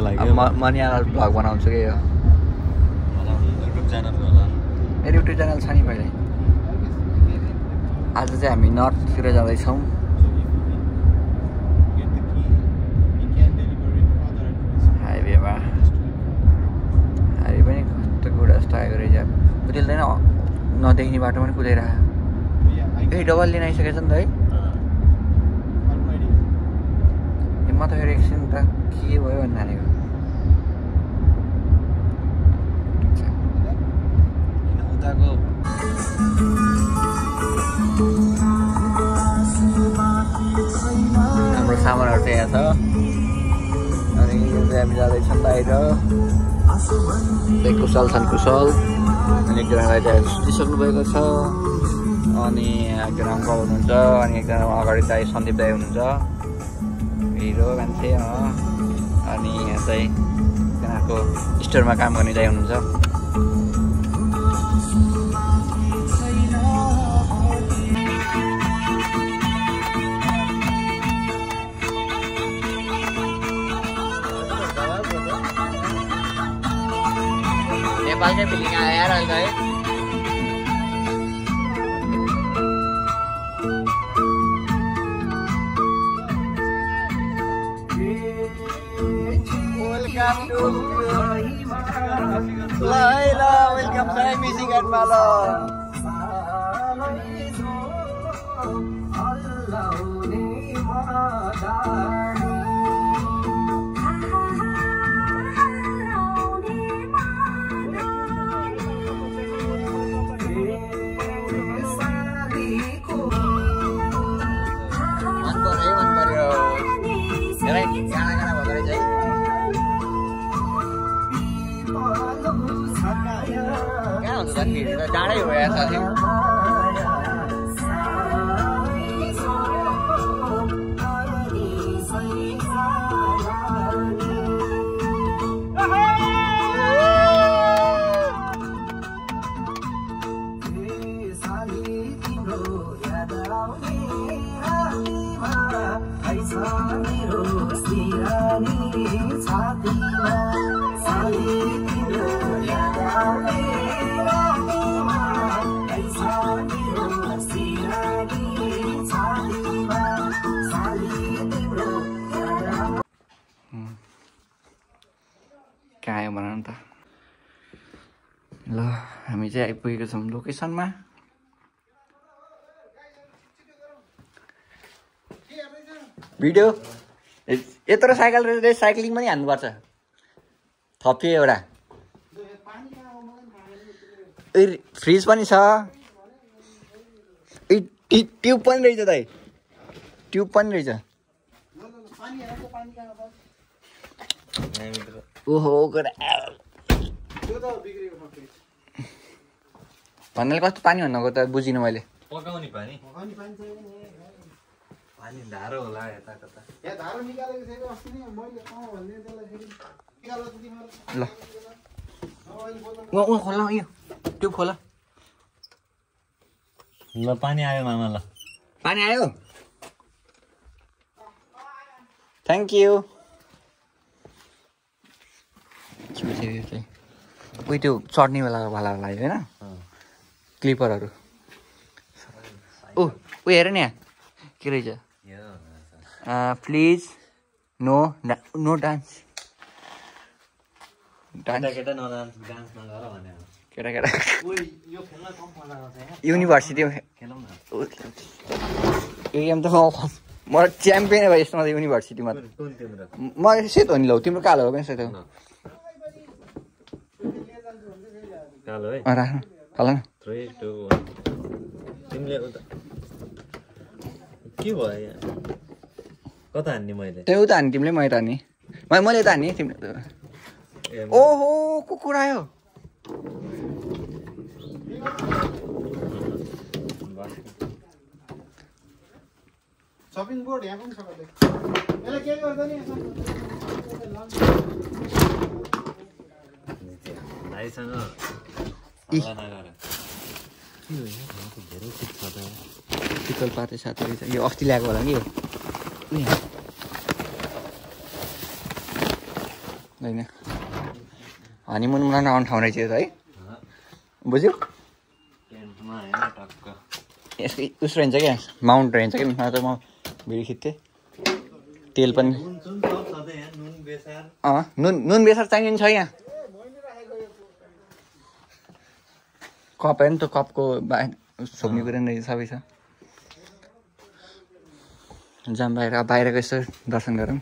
लाग्यो म नि भ्लग बनाउँछु कि यो युट्युब च्यानल होला मेरो युट्युब च्यानल छ नि पहिल्यै आज चाहिँ हामी नर्थतिर जाँदैछौँ हाइवेमा हाइवे पनि कस्तो गुडा जस्तो आएको रहेछ कुदेल्दैन नदेखिने बाटो पनि कुदेर आयो ए डबल लिन आइसकेछ नि त है म त फेरि एकछिन त के भयो भन्ने नानीको उताको हाम्रो सामानहरू चाहिँ यहाँ छ अनि हामी जाँदैछौँ बाहिर कुशल छन् कुशल अनि एकजनालाई चाहिँ सुतिसक्नु भएको छ अनि एकजना अङ्कल हुनुहुन्छ अनि एकजना अगाडि दाइ सन्दीप दाइ हुनुहुन्छ हिरो मान्छे अनि यहाँ चाहिँ एकजनाको स्टोरमा काम गर्ने दाइ हुनुहुन्छ नेपालकै फिलिङ आयो यार अहिले है वेलकम टु मिसिगनमा ल डाँडै हो यार साथी कहाँ आयो भन न त ल हामी चाहिँ आइपुगेको छौँ लोकेसनमा भिडियो यत्रो साइकल रहेछ साइक्लिङ पनि हान्नुपर्छ थपियो एउटा फ्रिज पनि छ ट्युब पनि रहेछ दाइ ट्युब पनि रहेछ ओहो भन्नाले कस्तो पानी भन्नको त बुझिनँ मैले पकाउने पानी पानी धारो होला यता कता यहाँ धारो निकालेको छैन अस्ति नै मैले भन्ने त्यसलाई फेरि निकाल्नु त तिमीहरु ल खोला यो ट्युब खोला ल पानी आयो मामा ल पानी आयो थ्याङ्क यू उयो त्यो चढ्ने बेला लाग्यो होइन क्लिपरहरू ऊ हेर नि यहाँ के रहेछ प्लिज नो नो डान्स केटा नडान्स डान्स नगर भने केटा केटा यो खेल्न कम मजा आउँछ हैन युनिभर्सिटीमा खेलौँ न यो गेम त म च्याम्पियन भयो यसमा युनिभर्सिटीमा म सेतो हो नि लौ तिम्रो कालो हो पनि सेतो कालो है राख्नु हल न 3 2 1 तिमीले के भयो यहाँ कता हान्ने मैले त्यो उता हान्ने तिमीले मैले त हान्ने मैले त हान्ने तिमीले ओहो कुकुर आयो शपिङ बोर्ड यहाँ पनि छ कतै यसले के गर्दैन नि भाइसँग पिकल पाते साथै रहेछ यो अस्ति ल्याएको होला नि यो होइन हनीमुन मनाउन आउने ठाउँ रहेछ है बुझ्यौ यसको उस रहन्छ क्या माउन्ट रहन्छ कि नत्र म भिडियो खिच्थेँ तेल पनि नुन बेसार चाहिन्छ छ यहाँ कप हेर्नु त कपको छोप्ने कुरा नै सबै छ जाम बाहिरको यसो दर्शन गरौँ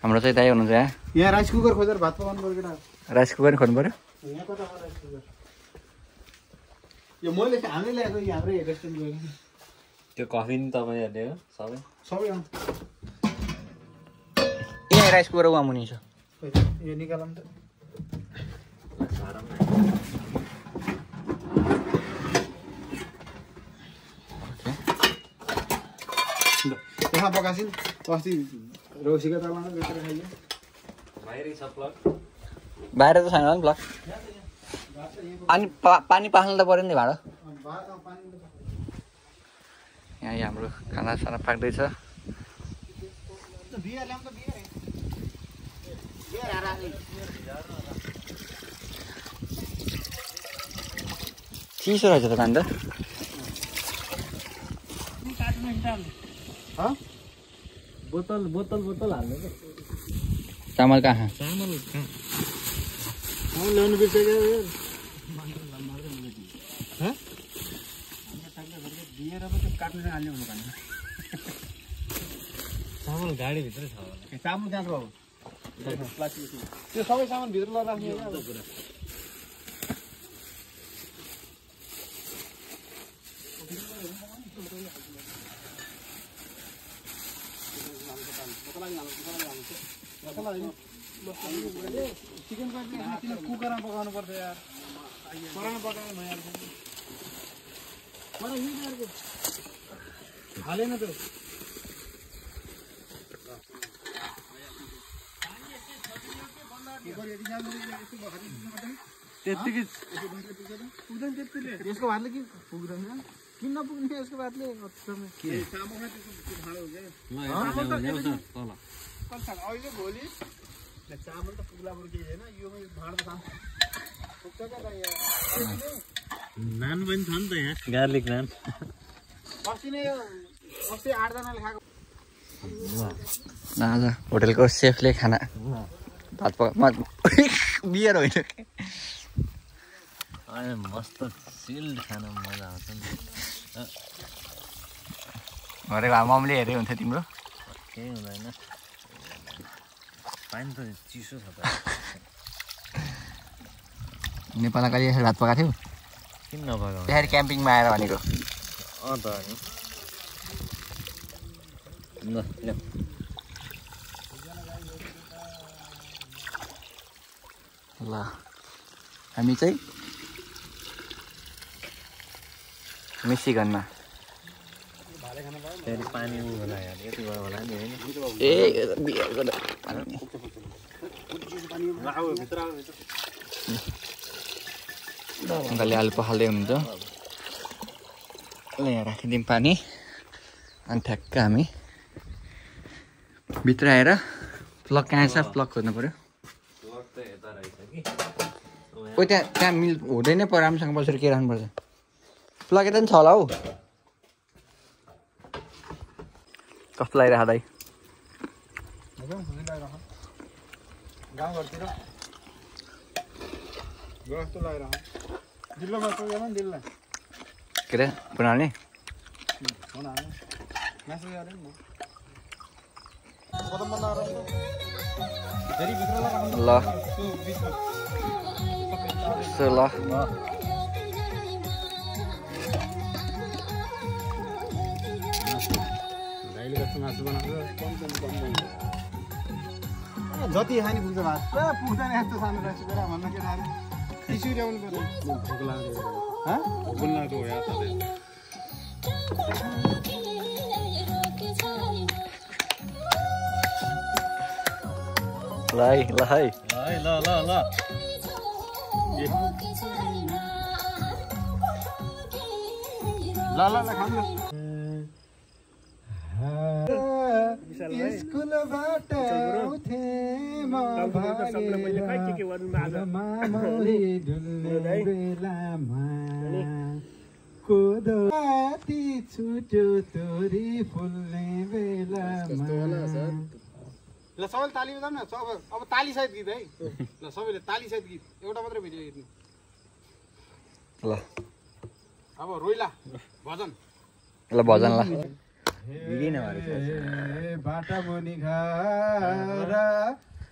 हाम्रो चाहिँ दाइ हुनुहुन्छ यहाँ राइस कुकर खोजेर भात पकाउनु पर्यो केटा राइस कुकर खोज्नु पऱ्यो यहाँ कता छ राइस कुकर यो मैले हामीले ल्याएको यो हाम्रै रेस्टुरेन्ट गयो त्यो कफी नि तपाईँहरूले हो सबै सबै यहाँ राइस कुकर उहाँ मुनि छ यो निकालौँ त त्यहाँ पकासिन् अस्ति रौसीको तलमा बेचेर खाइयो बाहिरै छ प्लग बाहिर त छैन नि प्लग अनि पानी पाख्नु त पऱ्यो नि भाँडो यहाँ हाम्रो खानासाना पाक्दैछ चिसो रहेछ त पानी त बोतल बोतल बोतल हाल्नु क्या चामल कहाँ चामल ल्याउनु बिर्सेको दिएर पो त्यो काट्नु चाहिँ हाल्ने हुनु चामल गाडीभित्रै छ होला चामल त्यहाँ बाबु त्यो सबै सामान भित्र राख्ने चिकन किन कुकरमा पकाउनु पर्छ यार करामा पकायो भइहाल्छ हालेन त त्यत्तिकै पुग्दैन त्यतिले यसको भातले के पुग्दैन किन नपुग्ने यसको भातले अहिले भोलि चामल त पुग्ला बरु केही होइन यो भाँडो त पुग्छ क्या नान पनि छ नि त यहाँ गार्लिक नान अस्ति 8जनाले खाएको आज होटेलको सेफले खाना भात पका बियर होइन मस्त चिल्ड खान मजा आउँछ नि घरेको मम्मीले हेरे हुन्थ्यो तिम्रो केही हुँदैन पानी त चिसो छ त नेपालमा कहिले यसरी भात पकाएको थियौ किन नपकाउने त्यसरी क्याम्पिङमा आएर भनेको त ल ल हामी चाहिँ मिसिगनमा फेरि पानी होला यार यति भयो होला नि होइन ए बियरको अङ्कलले आलु पखाल्दै हुनुहुन्छ ल यहाँ राखिदिउँ पानी अनि ठ्याक्क हामी भित्र आएर प्लग कहाँ छ प्लग खोज्नु पऱ्यो ओ त्यहाँ हुँदैन पो राम्रोसँग बसेर के राख्नुपर्छ प्लग यता पनि छ होला हौ कस्तो लागिरहेको दाइ गाउँघरतिर जस्तो लागिरहेको दिल्लोमा पुगेन नि दिल्लो के अरे बनाउने म्यासेज गरेँ नि कदम बन्द गरेर फेरि भित्र ल यसो ल जति खाने पुग्छ भात पुग्दैन यस्तो सानो रहेछ बेला भन्न केटाहरू टिस्यु ल्याउनु पर्छ भोक लाग्यो हो या ल है ल है ल ल ल ल खानु स्कुलबाट आउँथे म मामरी डुल्ने बेलामा कोदो राति छुट्यो तोरी फुल्ने बेलामा ल सबैले ताली बजाउँ न सब अब ताली सहित गीत है ल सबैले ताली सहित गीत एउटा मात्रै भिडियो हेर्नु ल अब रोइला भजन ल भजन ल बाटा मुनि घर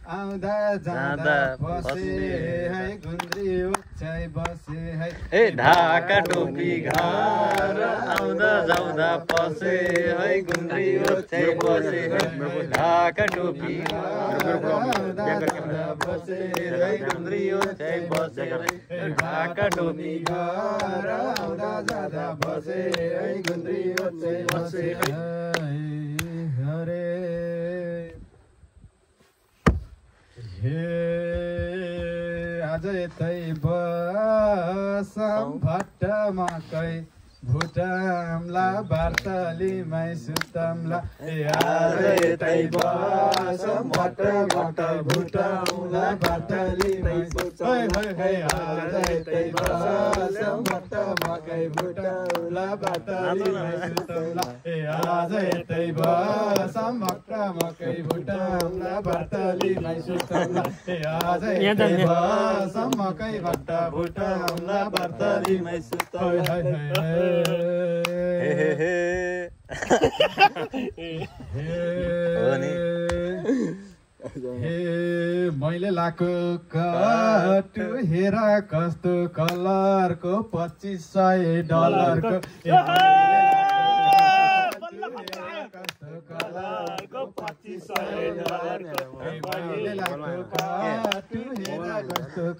आउँदा जाँदा बसे है गुन्द्री उचाइ बसे है ए ढाका टोपी घर आउँदा जाउँदा पसे है गुन्द्री उचाइ बसे है ढाका टोपी आउँदा जाँदा बसे है गुन्द्री उचाइ बसे है ढाका टोपी घर आउँदा जाँदा बसे है गुन्द्री उचाइ बसे हरे हे आज यतै बसम भट्ट मकै भुटामला बार्तलीमै सुतमला आज यतै बसम भट्ट मकै भुटामला बार्तलीमै सुतमला आज यतै बसम भट्ट मकै भुटामला बार्तलीमै सुतमला आज यतै बसम भट्ट मकै भुटामला बार्तलीमै सुतमला आज यतै बसम मकै भट्ट भुटामला बार्तलीमै सुतमला मैले लाको कटु हेर कस्तो कलरको $2500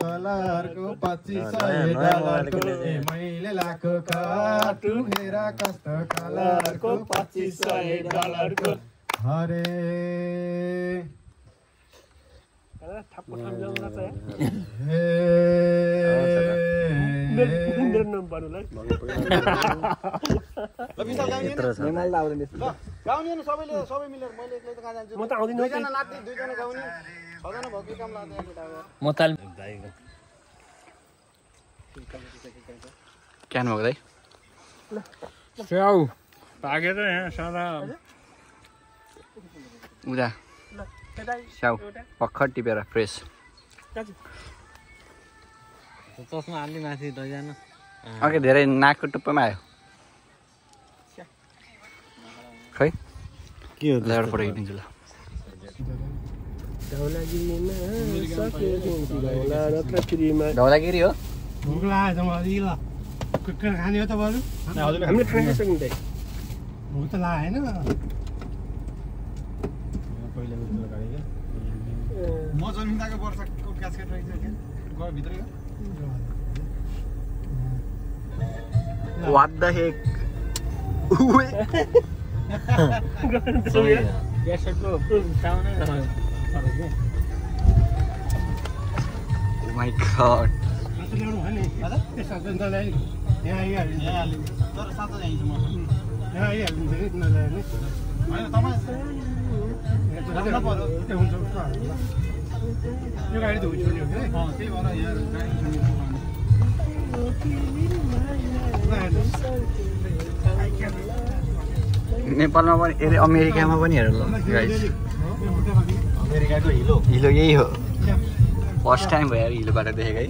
कलरको $2500 मैले लाको काटु हेर कस्तो कलरको $2500 हरे गाउने सबैले सबै मिलेर मैले एक्लै त कहाँ जान्छु म त आउँदिन दुईजना नाच्ने दुईजना गाउने छजना भक्ति काम लाग्दैन म ताल क्यान भएको दाइ स्याउ पाकेर यहाँ सदा उदा स्याउ भर्खर टिपेर फ्रेस चस्मा हाल्ने माथि लैजान अघि धेरै नाकको टुप्पोमा आयो खै के हो ल्याएर पठाइदिन्छु ल ढौलागिरी हो भोक लाग्यो मलाई ल कुकुर खाने हो त बरु हामीले खान सकिन्छ भोक त लागेन म जन्मिँदाको वर्षको क्यासकेट रहेछ क्या गयो भित्रै What the heck? Oh my god. यो गाडी त हुन्छ नि त्यही भएर यहाँ नेपालमा पनि अमेरिकामा पनि हेर ल गाइस अमेरिकाको हिलो हिलो यही हो फर्स्ट टाइम भयो हिलोबाट देखेको है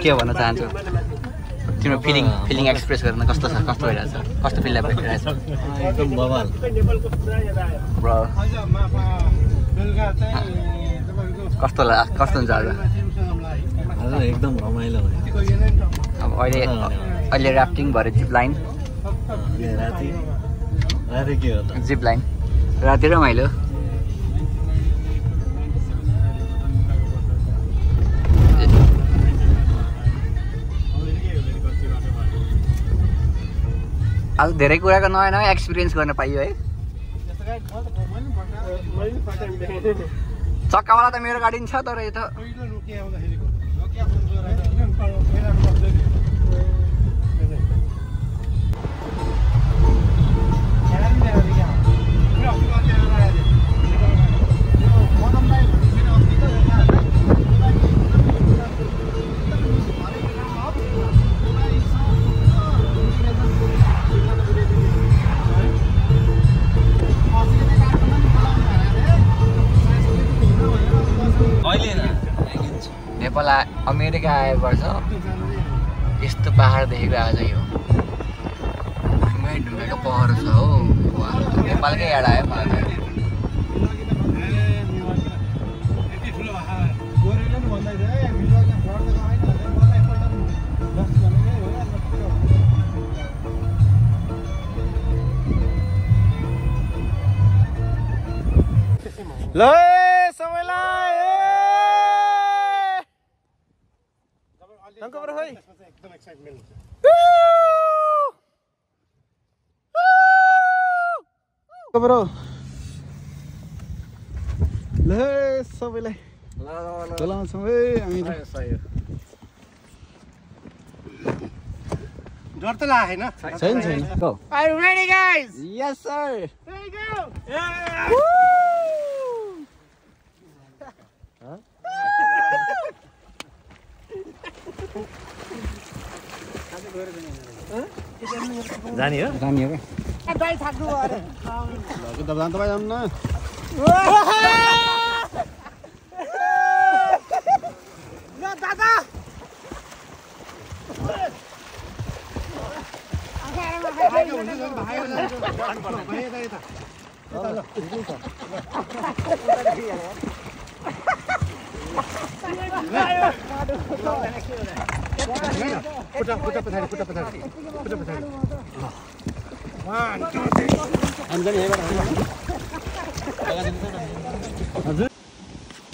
के भन्न चाहन्छु तिम्रो फिलिङ एक्सप्रेस गर्न कस्तो छ कस्तो भइरहेछ कस्तो फिल भइरहेछ एकदम बवाल ब्रो कस्तो हुन्छ आज एकदम रमाइलो अब अहिले राफ्टिङ भएर जिप लाइन राति के हो जिप लाइन राति रमाइलो आज धेरै कुराको नयाँ नयाँ एक्सपिरियन्स गर्न पाइयो है चक्कावाला त मेरो गाडी नि छ तर यो त अमेरिका आएपर्छ यस्तो पहाड देखेको आज यो ढुङ्गाको पहाड छ हो नेपालकै याद आयो मलाई ल सबैलाई एकदम एक्साइटमेन्ट ब्रो ल सबैलाई बोलाउँछौँ है हामी डर त लागेन छैन छैन Are you ready guys? Yes sir There you go! जाने हो जाने हो दाइ थाक्नु अरे दबान तपाईँ जाउँ न ल दादा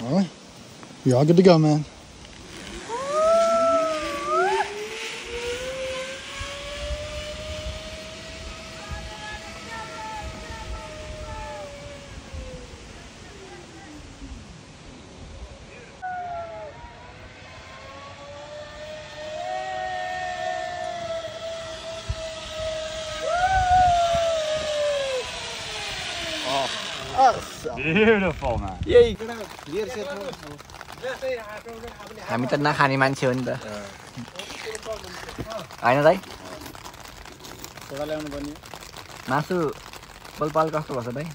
Alright, we all good to go, man. Beautiful man. Yay! हामी त नखाने मान्छे हो नि त होइन दाइ मासु पलपाल कस्तो भन्छ दाइ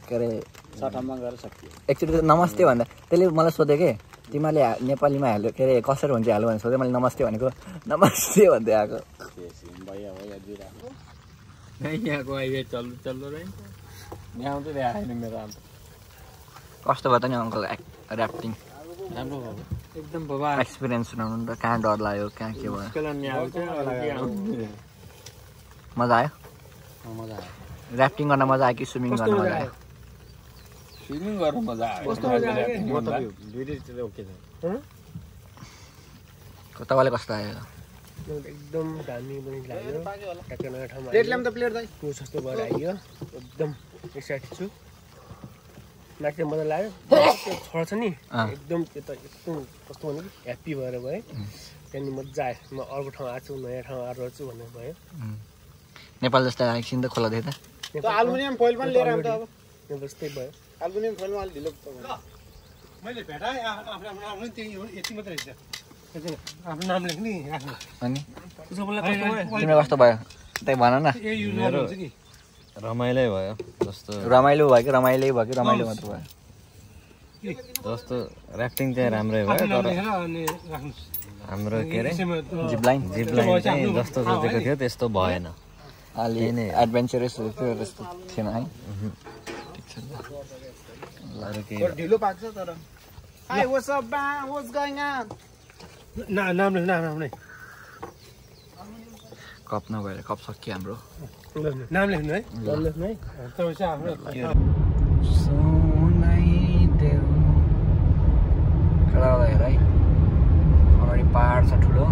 के अरे एक्चुली नमस्ते भन्दा त्यसले मलाई सोध्यो कि तिमीले नेपालीमा हाल्यो के अरे कसरी हुन्छ हाल्यो भने सोध्यो मैले नमस्ते भनेको नमस्ते भन्दै आएको यहाँको हाइवे चल्लो रहेछ यहाँ आउँदै आएन मेरो अन्त कस्तो भयो त नि अङ्कल ऱ्याफ्टिङ राम्रो भयो एकदम बाबा एक्सपिरियन्स सुनाउनु नि त कहाँ डर लाग्यो कहाँ के भयो मजा आयो मजा आयो ऱ्याफ्टिङ गर्न मजा आयो कि स्विमिङ गर्न मजा आयो स्विमिङ गर्न मजा आयो तपाईँलाई कस्तो आयो एकदम दामी पनि लाग्यो ट्याक्क नयाँ ठाउँमा प्लेट ल्याउँ त प्लेट दाइ को जस्तो भएर आइयो एकदम एक्साइटेड छु नाच्ने मजा लाग्यो छोरा छ नि एकदम त्यो त एकदम कस्तो भने कि ह्याप्पी भएर भयो त्यहाँदेखि मजा आयो म अर्को ठाउँ आएको छु नयाँ ठाउँ आएर छु भन्ने भयो नेपाल जस्तै एकछिन त खोला दिए त एल्युमिनियम फोइल पनि लिएर आउँछ अब जस्तै भयो एल्युमिनियम फोइलमा अलि ढिलो मैले भेटाएँ आफ्नो त्यही हो यति मात्रै रहेछ आफ्नो नाम लेख्ने आफ्नो अनि तिमीलाई कस्तो भयो त्यही भन न मेरो रमाइलो भयो जस्तो रमाइलो भयो कि रमाइलो भयो कि रमाइलो मात्र भयो जस्तो ऱ्याफ्टिङ चाहिँ राम्रै भयो तर हाम्रो के अरे जिपलाइन चाहिँ जस्तो सोचेको थियो त्यस्तो भएन अलि एडभेन्चरस थियो त्यस्तो थिएन है अरू के ढिलो पाक्छ तर hi what's up what's going on नाम लेख्नु नाम नै कप नभएर कप सक्यो हाम्रो नाम लेख्नु है नाम लेख्नु है तपाईँ चाहिँ हाम्रो हेर है अगाडि पहाड छ ठुलो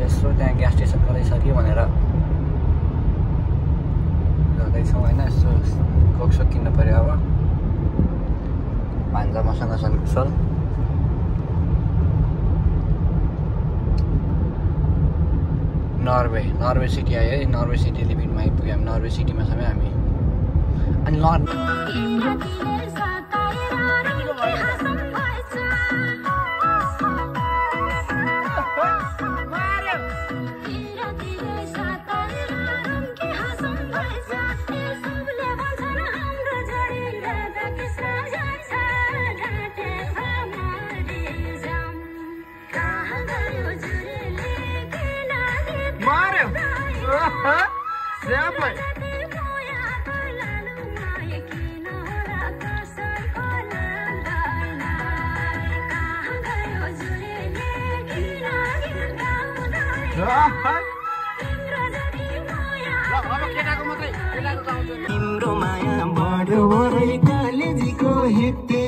यसो त्यहाँ ग्यास स्टेसन कराइसक्यो भनेर जाँदैछौँ होइन यसो कोकसोक किन्नु पऱ्यो अब भान्जा मसँग छन् कुशल नर्वे सिटी आयो है नर्वे सिटी लिमिटमा आइपुग्यो हामी नर्वे सिटीमा छौँ हामी अनि तिम्रो माया बढ्यो भरै कालेजीको हित्ते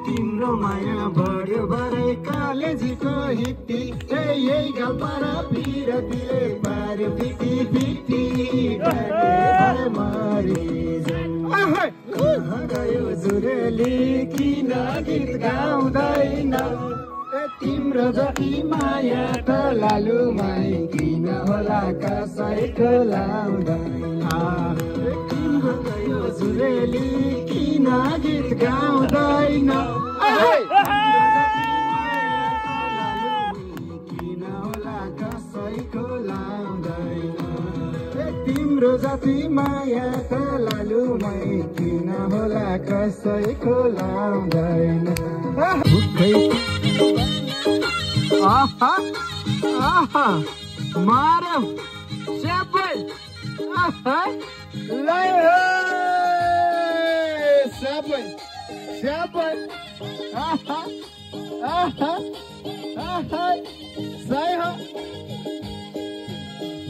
तिम्रो माया बढ्यो भरै कालेजीको हित्ती यही गल्पर पिरतीले पार्यो पिटी पिटी मरि गयो जुरेली किन गीत गाउँदैन तिम्रो जति माया त लालुमाई किन होला कसैको लाउँदैन तिम्रो गयो जुरेली किन गीत गाउँदैन किन होला कसैको लाउँदैन तिम्रो जति माया त लालुमाई किन होला कसैको लाउँदैन आहा आहा मारो सबै आहा लय सबै सबै आहा आहा आहा सही हो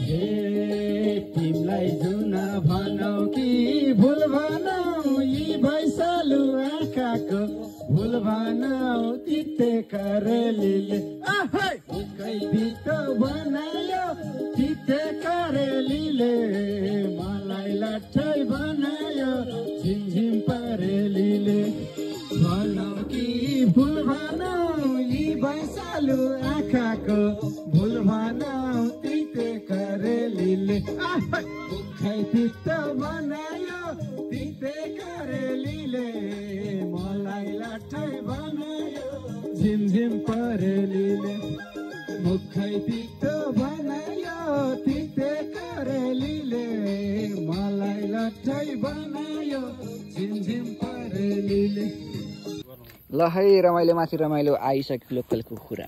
हे तिमीलाई जुन भनौ कि भुल भनौ यी भैसालु आँखाको भुल भनौ तिते करेलीले उकै भित्र बनायो तिते करेलीले मलाई लट्ठै बनायो झिमझिम परेलीले भनौ कि भुल भनौ यी भैसालु आँखाको भुल भनौ तिते करेलीले उकै भित्र बनायो तिते करेलीले मलाई लट्ठै बनायो झिमझिम परेलीले मुखै तितो बनायो तिते करेलीले मलाई लट्ठै बनायो झिमझिम परेलीले ल है रमाइलो माथि रमाइलो आइसक्यो लोकल कुखुरा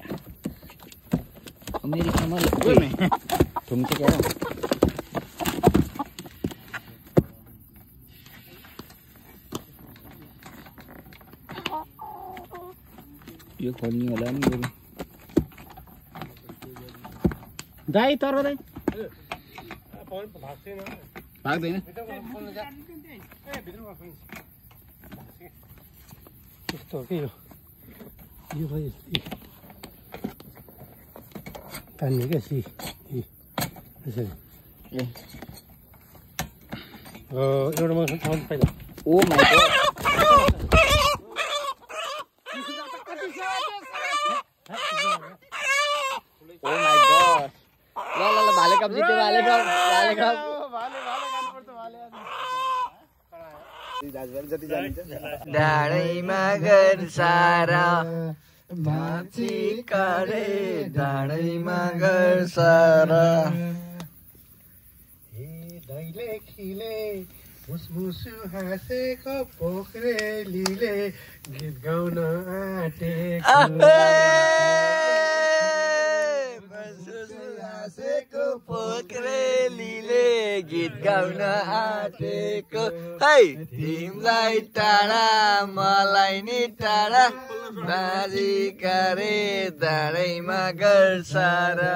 मेरो कमल घुम्छ क्या यो खोल्ने होला नि बरु दाइ तर दाइ भाग्दैन यस्तो हो कि यो भाइ तान्ने क्या सी यसरी एउटा मासु पाउँछ पहिला oh my God oh my God ल ल ल भाले कप जित्यो भाले कप भाले खानुपर्छ भाले डाँडैमा घर सारा माथि करे डाँडैमा घर सारा दैले खिले मुसमुसु हाँसेको पोखरेलीले गीत गाउन आँटेको हाँसेको पोखरेलीले गीत गाउन आँटेको है तिमीलाई टाढा मलाई नि टाढा बाजी करे डाँडैमा घर सारा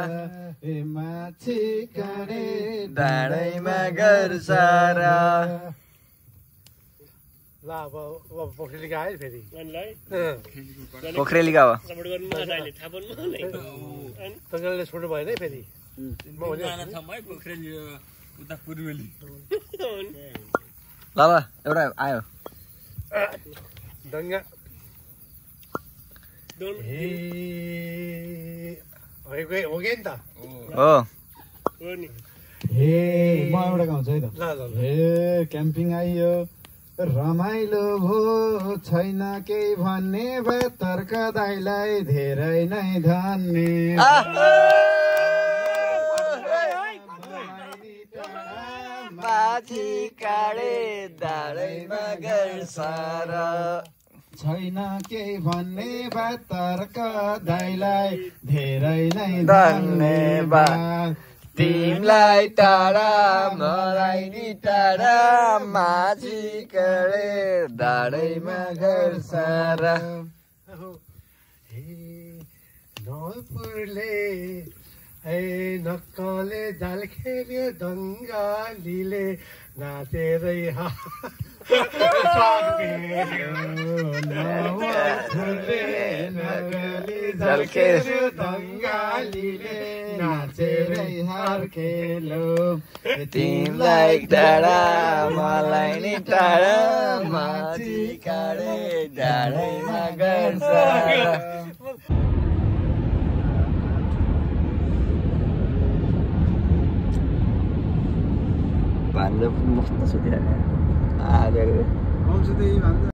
माछी करे डाँडैमा घर सारा ल अब पोखरेली गयो फेरि पोखरेली गयो तपाईँले छोड्नु भएन है फेरि ल ल एउटा आयो डङ्गा हो कि नि त हो हे म एउटा गाउँछु है त हे क्याम्पिङ आइयो रमाइलो भो छैन केही भन्ने भए तर्क दाइलाई धेरै नै धन्यवाद माथि काडे डाँडैमा घर सारा छ छैन केही भन्ने बात तर्क दाइलाई धेरै नै धन्यवाद तिमलाई टाढा मलाई नि टाढा माझी करे डाँडैमा घर सारा नपुरले नक्कले जाल खेल्यो दङ्गालीले नाचेरै जाल खेल्यो दङ्गालीले नाचेरै हार खेलो तिमलाई टाढा मलाई नि टाढा माझी काडे डाँडैमा घर सारा भान्जा मस्त छ त्यहाँ आउँछु त्यही भन्छ